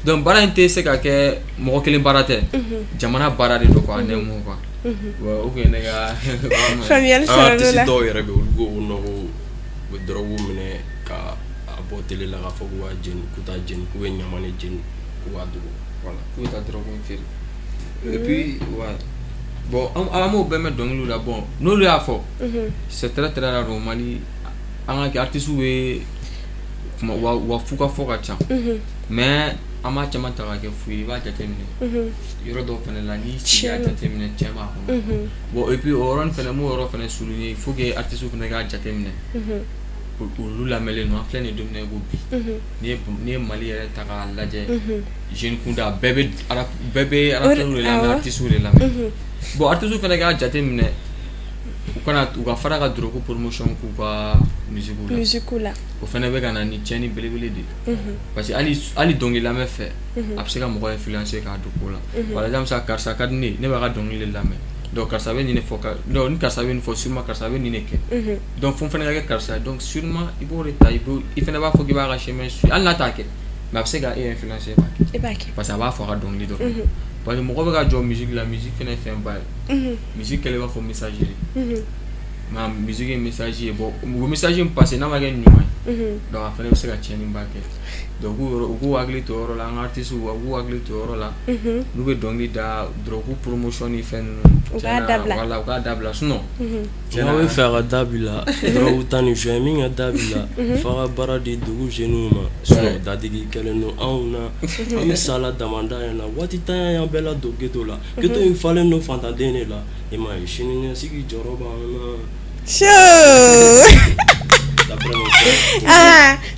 donc baara in tɛ se ka kɛ mɔgɔ kelen baara tɛ jamana baara de don quoi ne mo quoi o kun ye ne ka faamuyali sɔrɔ artiste la dɔw yɛrɛ bɛ olu ko nɔgɔ u bɛ drogue minɛ ka a bɔ télé la k'a fɔ k'u b'a jeni k'u t'a jeni k'u bɛ ɲaman de jeni k'u b'a dogo voilà k'u bɛ taa drogue feere et puis ouais bon an m'o bɛɛ mɛn dɔnkiliw la bon n'olu y'a fɔ c'est très très rare au Mali an ka artistes bɛ kuma wa fu ka fɔ ka ca mais an m'a caman ta ka kɛ fu ye i b'a jateminɛ yɔrɔ dɔw fɛnɛ la ni sigi y'a jateminɛ cɛ b'a kɔnɔ bon et puis o yɔrɔnin fɛnɛ m'o yɔrɔ fɛnɛ souligner il faut que artistes fɛnɛ k'a jateminɛ olu lamɛnlen no an filɛ nin domina ko bi ni ye Mali yɛrɛ ta k'a lajɛ jeune kunda bɛɛ bɛ rappeurs de lamɛn artistes de lamɛn bon artistes fɛnɛ k'a jate minɛ u ka fara ka drogue promotion k'u ka musique la o fɛnɛ bɛ ka na ni tiɲɛni belebele de parce que hali dɔnkili lamɛn fɛ a bɛ se ka mɔgɔ influencer k'a don ko la par exemple sa karisa ka di ne b'a ka dɔnkili lamɛn donc karisa bɛ nin de fɔ donc ni karisa bɛ nin fɔ sûrement karisa bɛ nin de kɛ donc fo fɛnɛ ka kɛ karisa donc sûrement i b'o de ta i fɛnɛ b'a fɔ k'i b'a ka chemin suivre hali n'a t'a kɛ mais a bɛ se ka e influencer i b'a kɛ parce que a b'a fɔ a ka dɔnkili dɔrɔn parce que mɔgɔ bɛ ka jɔ musique la musique fɛnɛ fɛn ba ye musique kɛlɛ b'a fɔ messagerie mais musique ye message ye bon o message in passer n'a ma kɛ ɲuman ye donc a fɛnɛ bɛ se ka tiɲɛni ba kɛ donc u k'u hakili to yɔrɔ la an ka artistes u k'u hakili to yɔrɔ la n'u bɛ dɔnkili da drogue promotion ni fɛn ninnu voilà u k'a dabila sinon n'a bɛ fɛ a ka dabila drogue ta ni fɛn min ka dabila f'a ka baara di dugu jeunes ma sinon dadigi kɛlen don anw na an bɛ sala damanda yan na waati tan y'an bɛɛ la don ghetto la ghetto in falen don fantanden de la i m'a ye sini ɲɛsigi jɔyɔrɔ b'an na.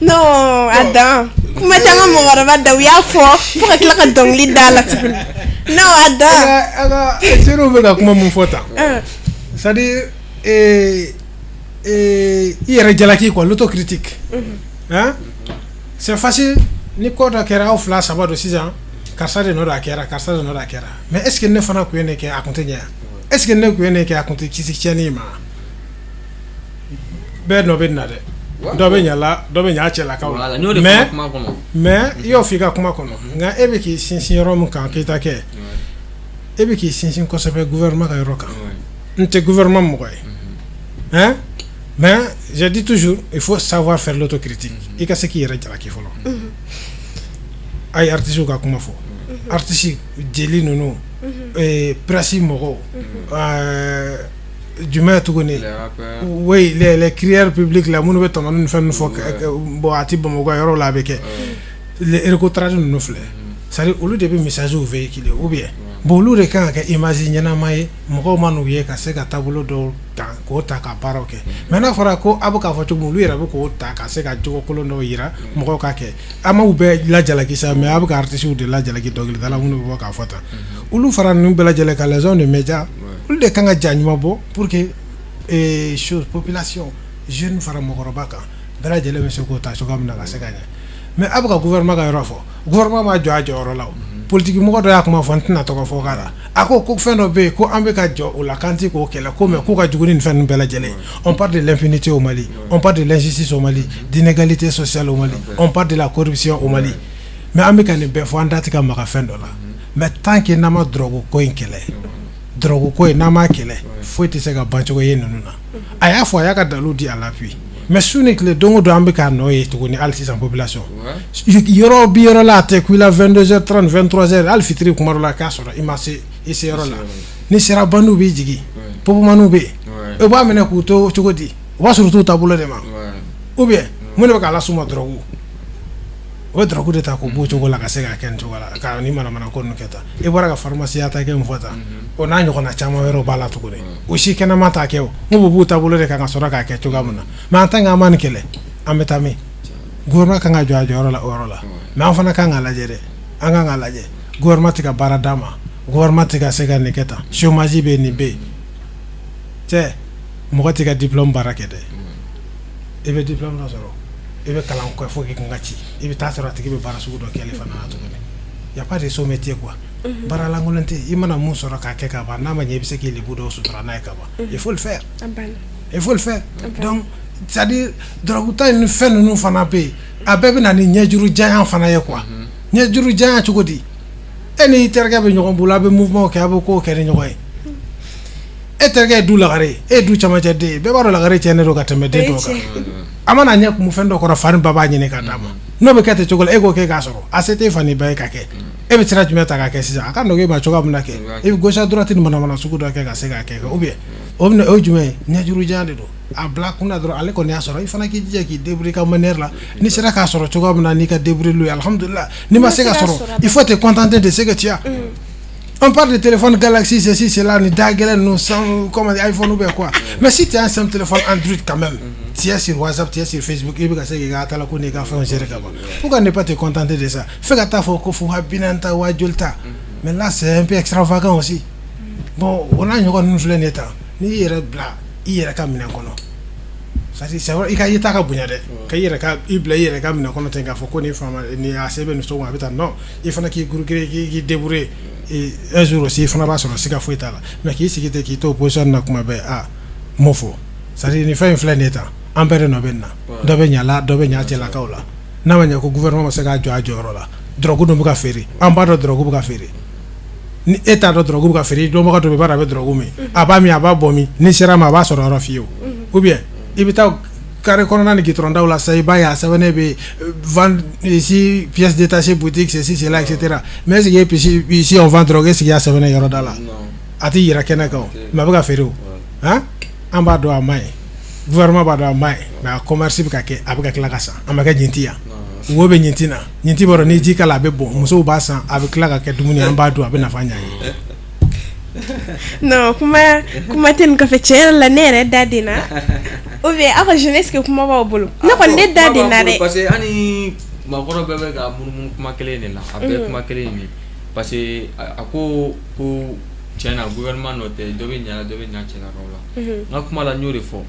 Non, Adam. Kuma tanga mɔgɔkɔrɔba da u y'a fɔ fo ka tila ka dɔnkili da la tuguni. Non, Adam. Aga zero bɛ ka kuma mun fɔ tan. C'est à dire i yɛrɛ jalaki quoi l'autocritique. Hein? C'est facile ni ko dɔ kɛra aw fila saba don sisan karisa de nɔ don a kɛra karisa de nɔ don a kɛra mais est ce que ne fana kun ye ne kɛ a kun tɛ ɲɛ est ce que ne kun ye ne kɛ a kun tɛ kisi tiɲɛni ma bɛɛ nɔ bɛ na dɛ dɔ bɛ ɲala dɔ bɛ ɲa cɛlakaw la mais i y'o fɔ i ka kuma kɔnɔ nka e bɛ k'i sinsin yɔrɔ min kan k'i ta kɛ e bɛ k'i sinsin kosɛbɛ gouvernement ka yɔrɔ kan n tɛ gouvernement mɔgɔ ye hein mais je dis toujours il faut savoir faire l'autocritique i ka se k'i yɛrɛ jalaki fɔlɔ a ye artistes ka kuma fɔ artistes jeli ninnu presse mɔgɔw jumɛn tuguni oui les crieurs publics la minnu bɛ tɔmɔni ni fɛn ninnu fɔ bon a ti Bamakɔ yɔrɔ la a bɛ kɛ les écouteurs ninnu filɛ c'est-à-dire olu de bɛ messages véhiculer ou bien bon olu de kan ka kɛ image ɲɛnama ye mɔgɔw ma n'u ye ka se ka taabolo dɔw ta k'o ta ka baaraw kɛ mais n'a fɔra ko a bɛ k'a fɔ cogo min olu yɛrɛ bɛ k'o ta ka se ka jogo kolon dɔw yira mɔgɔw ka kɛ a m'u bɛɛ lajalaki sa mais a bɛ ka artistes de lajalaki dɔnkilidala minnu bɛ bɔ k'a fɔ tan olu fara ninnu bɛɛ lajɛlen ka les hommes de médias olu de kan ka ja ɲuman bɔ pour que chose population jeune fara mɔgɔkɔrɔba kan bɛɛ lajɛlen bɛ se k'o ta cogoya min na ka se ka ɲɛ mais a bɛ ka gouvernement ka yɔrɔ fɔ gouvernement ma jɔ a jɔyɔrɔ la o politique mɔgɔ dɔ y'a kuma fɔ n tɛna tɔgɔ fɔ k'a la a ko fɛn dɔ bɛ yen ko an bɛ ka jɔ o la k'an tɛ k'o kɛlɛ ko mais k'u ka jugu ni fɛn ninnu bɛɛ lajɛlen on parle de l'impunité au Mali on parle de l'injustice au Mali d'inégalité sociale au Mali on parle de la corruption au Mali mais an bɛ ka nin bɛɛ fɔ an da tɛ ka maga fɛn dɔ la mais tant que n'an ma drogue ko in kɛlɛ drogue ko in n'an m'a kɛlɛ foyi tɛ se ka ban cogo ye ninnu na a y'a fɔ a y'a ka dalilu di à l'appui mais su ni tile don o don an bɛ k'a nɔ ye tuguni hali sisan population yɔrɔ bi yɔrɔ la a tɛ ku i la 22h30 23h hali fitiri kuma dɔ la k'a sɔrɔ i ma se i se yɔrɔ la ni sera bandiw b'i jigi popomaniw bɛ yen i b'a minɛ k'u to cogo di u b'a sɔrɔ t'u taabolo de ma ou bien mun de bɛ k'a las'u ma drogue o ye drogue de ta k'o b'o cogo la ka se k'a kɛ nin cogo la ka ni manamana ko ninnu kɛ tan i bɔra ka pharmacie ya ta kɛ min fɔ tan o n'a ɲɔgɔnna caman wɛrɛw b'a la tuguni o si kɛnɛma t'a kɛ o n ko b'u taabolo de kan ka sɔrɔ k'a kɛ cogoya min na mais en tant que an ma nin kɛlɛ an bɛ taa min gouvernement kan ka jɔ a jɔyɔrɔ la o yɔrɔ la mais an fana kan k'a lajɛ dɛ an kan k'a lajɛ gouvernement tɛ ka baara d'a ma gouvernement tɛ ka se ka nin kɛ tan chômage bɛ yen nin bɛ yen cɛ mɔgɔ tɛ ka diplôme baara kɛ dɛ i bɛ diplôme dɔ sɔrɔ i bɛ kalan kɛ fo k'i kun ka ci i bɛ taa sɔrɔ a tigi bɛ baara sugu dɔ kɛli fana na tuguni y a pas de sot métier quoi baara lankolon tɛ i mana mun sɔrɔ k'a kɛ ka ban n'a ma ɲɛ i bɛ se k'i lebu dɔw sutura n'a ye ka ban il faut le faire il faut le faire donc c'est à dire drogue ta ni fɛn ninnu fana bɛ yen a bɛɛ bɛ na ni ɲɛjuru janya fana ye quoi ɲɛjuru janya cogo di e ni terikɛ bɛ ɲɔgɔn bolo a bɛ mouvement kɛ a bɛ ko kɛ ni ɲɔgɔn ye e terikɛ ye du lagare e ye du camancɛ den ye bɛɛ b'a dɔn lagare tiɲɛnen don ka tɛmɛ den dɔw kan a mana ɲɛ kun fɛn dɔ kɔrɔ fa ni ba b'a ɲini ka d'a ma n'o bɛ kɛ ten cogo la e k'o kɛ k'a sɔrɔ a se t'e fa ni ba ye ka kɛ e bɛ sira jumɛn ta k'a kɛ sisan a ka nɔgɔ e ma cogoya min na kɛ e bɛ gauche à droite ni manamana sugu dɔ kɛ ka se k'a kɛ ou bien o bɛ o ye jumɛn ye ɲɛjuru jan de don a bila kunna dɔrɔn ale kɔni y'a sɔrɔ i fana k'i jija k'i débrouiller ka manière la ni sera k'a sɔrɔ cogoya min na n'i ka débrouiller l'o ye alhamdulillah ni ma se ka sɔrɔ il faut te contenter de ce que tu as On parle de téléphone Galaxy, ceci, cela, ni Dagelen, nous sommes comme iPhone ou bien quoi. Mais si tu as un simple téléphone Android quand même, tu es sur WhatsApp, tu es sur Facebook, il y a des gens qui ont fait un pourquoi ne pas te contenter de ça? Fais que tu as fait mais là, c'est un peu extravagant aussi. Bon, on a une chose qui est ni yɛrɛ bila I yɛrɛ ka minɛn kɔnɔ c'est vrai I ka yeta ka bonya dɛ ka yɛrɛ ka I bila I yɛrɛ ka minɛn kɔnɔ ten k'a fɔ ko ni fama ni a se bɛ nin so ma a bɛ taa non I fana k'i gurugere k'i débrouiller un jour aussi I fana b'a sɔrɔ siga foyi t'a la mais k'i sigi ten k'i to position na kuma bɛɛ m'o fɔ c'est à dire nin fɛn in filɛ nin ye tan an bɛɛ de nɔ bɛ nin na dɔ bɛ ɲa la dɔ bɛ ɲa cɛlakaw la n'a ma ɲɛ ko gouvernement ma se k'a jɔ a jɔyɔrɔ la drogue dun bɛ ka feere an b'a dɔn drogue bɛ ka feere ni eta do drogue ka feri do mako to be bara be drogue mi aba mi aba bomi ni sera ma ba so ro fiyo ou bien ibita carré corona ni gitron daw la say ba ya savane be vendre ici pièces détachées boutique ceci cela etc mais ici on vend drogue c'est ya savane yoro dala ati yira kenaka ma ba feri hein en ba do amay gouvernement ba do amay na commerce bi ka ke abika kila kasa amaka jintia wo be nyintina nyinti boro ni jika la be bon muso ba san avec la ka dumuni an ba do abe na fanya yi non kuma ten ka fe cher la nere dadina o be aka jeunesse que kuma ba bolo na ko ne dadina re parce que ani ma goro bebe ga mun kuma kele ne la abe kuma kele ni parce que ako ko China gouvernement note do be nya China rola na kuma la nyore fo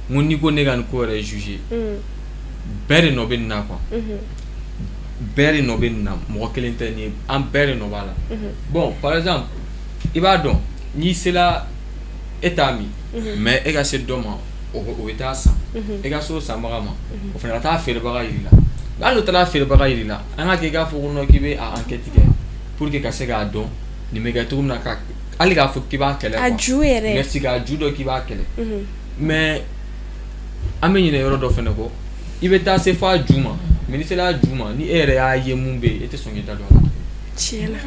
mun ni ko ne ga ko re juger bere no ben na quoi bere no ben na mo kelente ni am bere no bala bon par exemple il va donc ni c'est la etami mais ega se doma o eta sa ega so samama o fana ta faire baga yila allo ta faire baga yila anga ke ga fo no kibe a enquête ke pour que kase ga don ni mega tourna ka ali ga fo kiba kele a jouer merci ga judo kiba kele mais amenyi ne yoro do fene ko ibe ta se fa juma ministre la juma ni ere a yemumbe ete songeta do tiena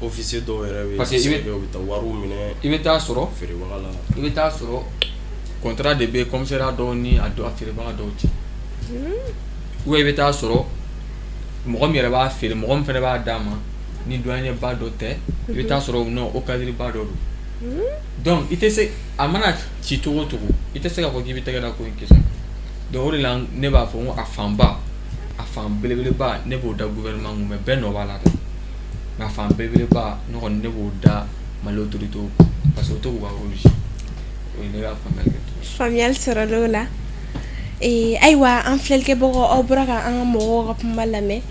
officier do ere parce que ibe ta waru mine ibe ta soro fere wala ibe ta soro contrat de be comme sera do ni ado afire ba do ci ou ibe ta soro mo gom yere ba fere mo gom fere ba dama ni douane ba do te ibe ta soro no o kadiri ba do donc ite se amana ci togo ite se ka ko gibi te ga ko inkisa donc là ne va faire a fam belebele ba ne bo da gouvernement mais ben no wala na fam belebele ba no ne bo da mal autorité parce que to ba rouge ne va fam familial sera lola et aywa en flel ke bogo obraka an mo ga pambala me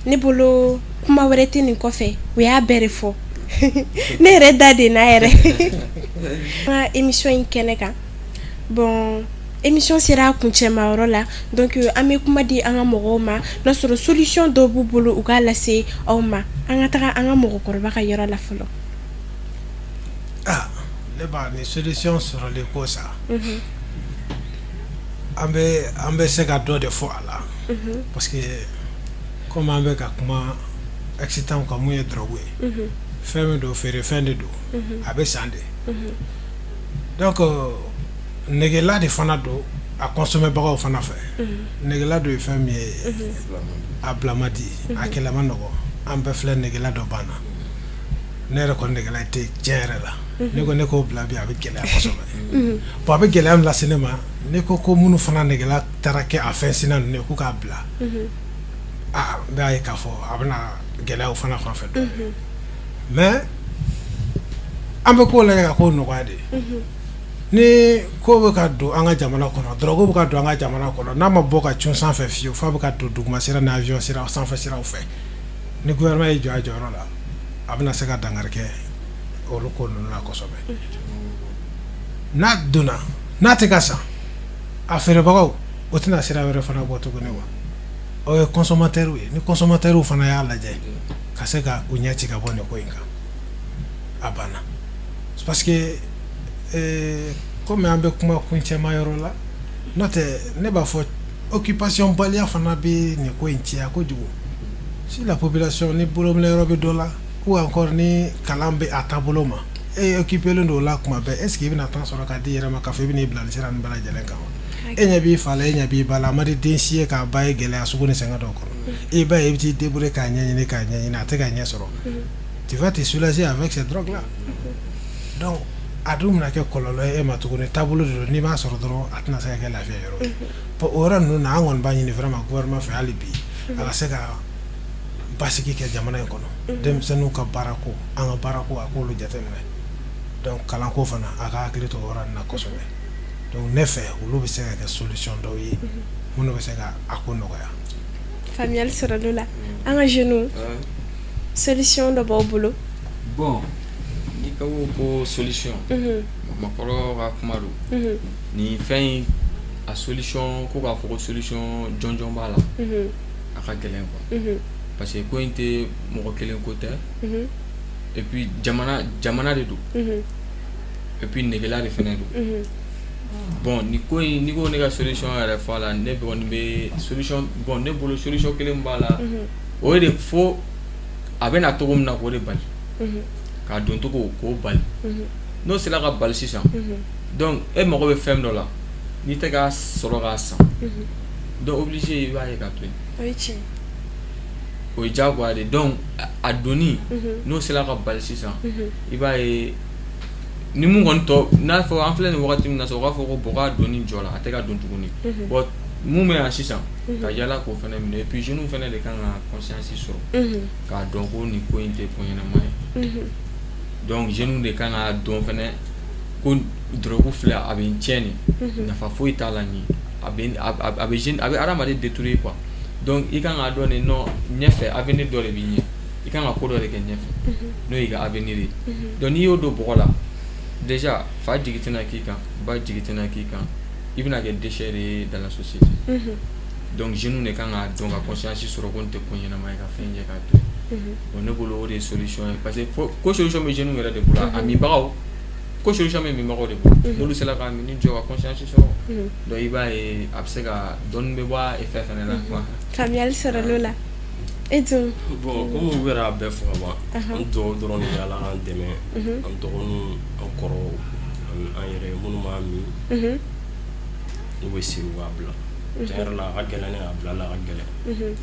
ne bolo kuma werete ni kofe we a bere fo ne reda de na ere ma émission in keneka bon émission sera kuncema rola donc ame kuma di anga mogoma na soro solution do bubulu ugala se awma anga taka anga mogo korba ka yora la folo les ba ni solution sur les causes ambe se ga do de fo ala parce que comme ambe ka kuma accident ka mu ye drogue femme do fere fende do abe sande donc negela de fana do a consommer baga fana fait negela do femme a blamadi a kelama no ambe fle negela do bana ne ko negela te jere la ne ko ne ko blabi avec gele a consommer pour avec gele am la cinéma ne ko munu fana negela tarake a fin sinan ne ko ka bla ba e ka fo abna gele o fana fa fait mais ambe ko la ko no kwade ni ko be ka do anga jamana kono drogo be ka do anga jamana kono na ma boka chun sans fait fio fa be ka do duguma sira na avion sira sans fait sira o fait ni gouvernement e joa joro la abna se ka dangarke o lo ko no na ko sobe na duna na te kasa affaire bago o tina sira were fana boto ko ne wa o consommateur oui ni consommateur fana ya la je ka se ka unyati ka bone ko inga abana parce que comme ambe kuma kunchema yorola note ne ba fo occupation balia fana bi ni ko intia ko jugo si la population ni bolom le robe dola ou encore ni kalambe ataboloma e occuper le dola kuma be est-ce qu'il na transfert ka dire ma ka fe bi ni blan siran bala jelen ka enya bi fala enya bi bala mari densie ka baye gele asugo ni senga do ko e ba e ti debure ka nyanye ni ka nyanye na te ka nyanye soro tu vas te soulager avec ces drogues là. Donc a dun bɛna kɛ kɔlɔlɔ ye e ma tuguni taabolo de don n'i m'a sɔrɔ dɔrɔn a tɛna se ka kɛ lafiya yɔrɔ ye. Bon o yɔrɔ ninnu na an kɔni b'a ɲini vraiment gouvernement fɛ hali bi a ka se ka basigi kɛ jamana in kɔnɔ denmisɛnninw ka baarako an ka baarako a k'olu jateminɛ donc kalanko fana a ka hakili to o yɔrɔ nin na kosɛbɛ donc ne fɛ olu bɛ se ka kɛ solution dɔw ye minnu bɛ se ka a ko nɔgɔya. Faamuyali sɔrɔla la an ka jeunes solution dɔ b'aw bolo. Bon ni ka ko solution makɔrɔ ka kuma don ni fɛn a solution ko k'a fɔ ko solution jɔnjɔn b'a la a ka gɛlɛn quoi parce que ko in tɛ mɔgɔ kelen ko tɛ et puis jamana de don et puis negela de fɛnɛ don. Bon ni ko ne ka solution yɛrɛ fɔ a la ne kɔni bɛ solution bon ne bolo solution kelen b'a la o ye de fo a bɛ na cogo min na k'o de bali k'a don togo k'o bali n'o sera ka bali sisan donc e mago bɛ fɛn dɔ la n'i tɛ k'a sɔrɔ k'a san donc obligé i b'a ye k'a to yen. O ye tiɲɛ. O ye diyagoya de donc a donni n'o sera ka bali sisan i b'a ye ni mun kɔni tɔ n'a fɔ an filɛ nin wagati min na sisan u b'a fɔ ko bɔn k'a donni jɔ la a tɛ ka don tuguni bon mun bɛ yan sisan ka yala k'o fana minɛ et puis jeunes fana de kan ka conscience sɔrɔ k'a dɔn ko nin ko in tɛ ko ɲɛnama ye donc jeunes de kan ka dɔn fana ko drogue filɛ a bɛ n tiɲɛ nin nafa foyi t'a la nin a bɛ adamaden détruire quoi donc i kan ka dɔn de non ɲɛfɛ avenir dɔ de b'i ɲɛ i kan ka ko dɔ de kɛ ɲɛfɛ n'o y'i ka avenir ye donc n'i y'o don bɔgɔ la déjà fa jigi tɛna k'i kan ba jigi tɛna k'i kan i bɛna kɛ déchet de ye dans la société donc jeunes de kan ka dɔn ka conscience sɔrɔ ko n tɛ ko ɲɛnama ye ka fɛn kɛ k'a to bon ne bolo o de ye solution ye parce que ko solution bɛ jeunes yɛrɛ de bolo a minbagaw ko solution bɛ minbagaw de bolo n'olu sera ka min jɔ ka conscience sɔrɔ donc i b'a ye a bɛ se ka dɔɔni bɛ bɔ effet fana la quoi. Faamuyali sɔrɔla la e dun. Bon comme u yɛrɛ y'a bɛɛ fɔ ka ban an dugawu dɔrɔn de Ala k'an dɛmɛ an dɔgɔninw an kɔrɔw an yɛrɛ minnu b'a min n'u bɛ siri u b'a bila tiɲɛ yɛrɛ la a ka gɛlɛn ne k'a bila la a ka gɛlɛn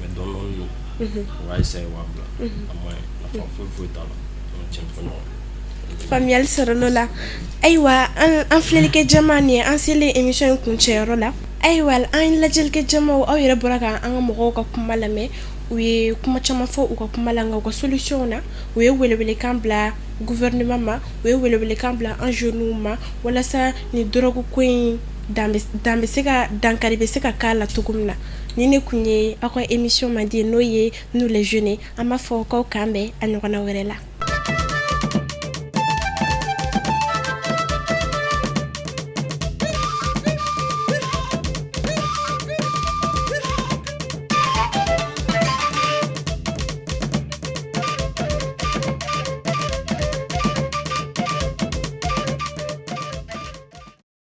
mais dɔɔni u b'a essayer u b'a bila a man ɲi nafa foyi t'a la tiɲɛ fɔ ɲɔgɔn. Faamuyali sɔrɔla la ayiwa an filɛlikɛ jama ni an selen émission in kuncɛyɔrɔ la ayiwa an lajɛlikɛ jamaw aw yɛrɛ bɔra ka an ka mɔgɔw ka kuma lamɛn u ye kuma caman fɔ u ka kuma la nka u ka solution na u ye welewelekan bila gouvernement ma u ye welewelekan bila an jeunes ma walasa ni drogue ko in dankari bɛ se ka k'a la cogo min na ni ne kun ye aw ka émission mandi n'o ye nous les jeunes an b'a fɔ k'aw k'an bɛn a ɲɔgɔnna wɛrɛ la.